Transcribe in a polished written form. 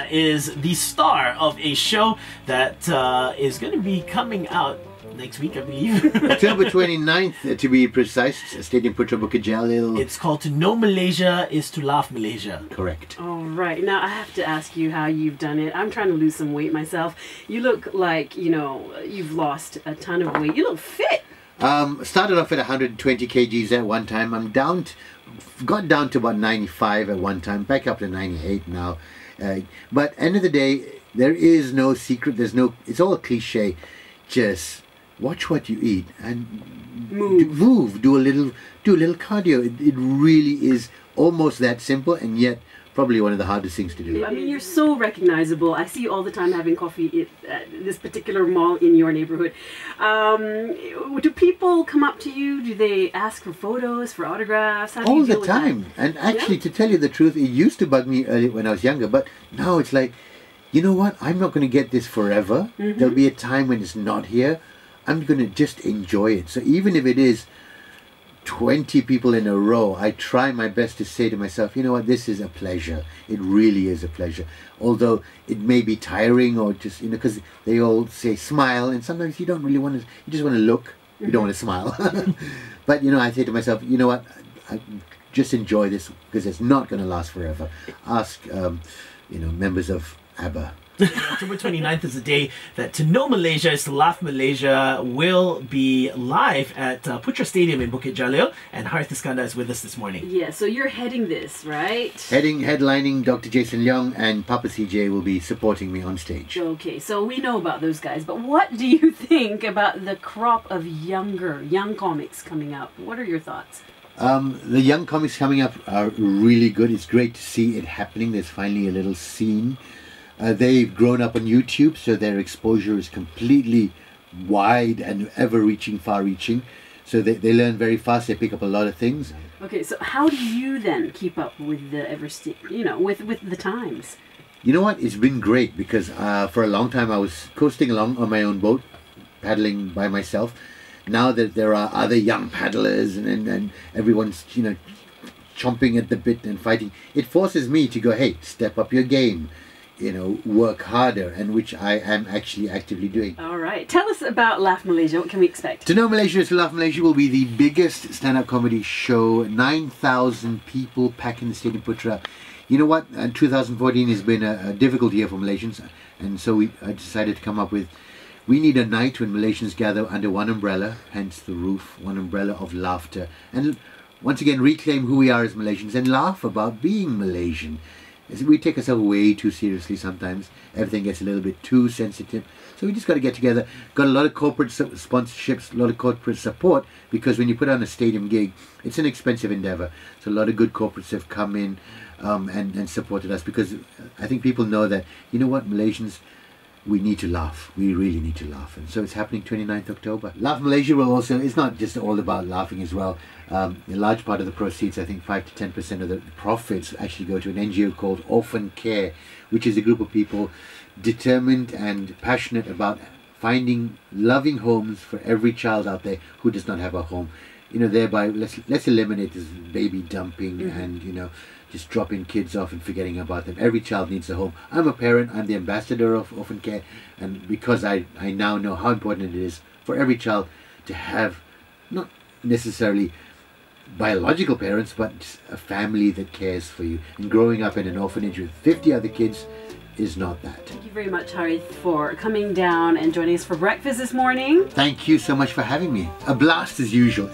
Malaysia is the star of a show that is going to be coming out next week, I believe. October 29th, to be precise, Stadium Putra Bukit Jalil. It's called To Know Malaysia is to Laugh Malaysia. Correct. All right. Now, I have to ask you how you've done it. I'm trying to lose some weight myself. You look like, you know, you've lost a ton of weight. You look fit. Started off at 120 kgs at one time. I'm down, got down to about 95 at one time, back up to 98 now. But end of the day, there is no secret. There's no, it's all a cliche. Just watch what you eat and move. Do a little cardio. It really is almost that simple, and yet probably one of the hardest things to do. I mean, you're so recognizable. I see you all the time having coffee at this particular mall in your neighborhood. Do people come up to you? Do they ask for photos, for autographs? How do you deal with that? All the time. And actually, to tell you the truth, it used to bug me earlier when I was younger, but now it's like, you know what? I'm not going to get this forever. There'll be a time when it's not here. I'm going to just enjoy it. So even if it is 20 people in a row, I try my best to say to myself, you know what, this is a pleasure. It really is a pleasure. Although it may be tiring, or just, you know, because they all say smile, and sometimes you don't really want to, you just want to look, you don't want to smile. But, you know, I say to myself, you know what, I just enjoy this, because it's not going to last forever. Ask, you know, members of ABBA. October 29th is the day that To Know Malaysia is to Laugh Malaysia will be live at Putra Stadium in Bukit Jalil, and Harith Iskander is with us this morning. Yeah, so you're heading this, right? Headlining Dr. Jason Leong, and Papa CJ will be supporting me on stage. Okay, so we know about those guys, but what do you think about the crop of young comics coming up? What are your thoughts? The young comics coming up are really good. It's great to see it happening. There's finally a little scene. They've grown up on YouTube, so their exposure is completely wide and ever-reaching, far-reaching. So they learn very fast. They pick up a lot of things. Okay, so how do you then keep up with the with the times? You know what? It's been great, because for a long time I was coasting along on my own boat, paddling by myself. Now that there are other young paddlers and everyone's, you know, chomping at the bit and fighting, it forces me to go, hey, step up your game. You know, work harder, and which I am actually actively doing. All right. Tell us about Laugh Malaysia. What can we expect? To Know Malaysia is to Laugh Malaysia will be the biggest stand-up comedy show. 9,000 people packing the Stadium Putra. You know what? 2014 has been a difficult year for Malaysians, and so I decided to come up with, we need a night when Malaysians gather under one umbrella, hence the roof, one umbrella of laughter, and once again reclaim who we are as Malaysians and laugh about being Malaysian. We take ourselves way too seriously sometimes. Everything gets a little bit too sensitive. So we just got to get together. Got a lot of corporate sponsorships, a lot of corporate support, because when you put on a stadium gig, it's an expensive endeavor. So a lot of good corporates have come in and supported us, because I think people know that, you know what, Malaysians, we need to laugh. We really need to laugh. And so it's happening 29th October. Laugh Malaysia will also, it's not just all about laughing as well. A large part of the proceeds, I think 5 to 10% of the profits, actually go to an NGO called Orphan Care, which is a group of people determined and passionate about finding loving homes for every child out there who does not have a home. You know, thereby let's eliminate this baby dumping and, you know, just dropping kids off and forgetting about them. Every child needs a home. I'm a parent. I'm the ambassador of Orphan Care, and because I now know how important it is for every child to have not necessarily biological parents, but just a family that cares for you. And growing up in an orphanage with 50 other kids is not that. Thank you very much, Harith, for coming down and joining us for breakfast this morning. Thank you so much for having me. A blast as usual.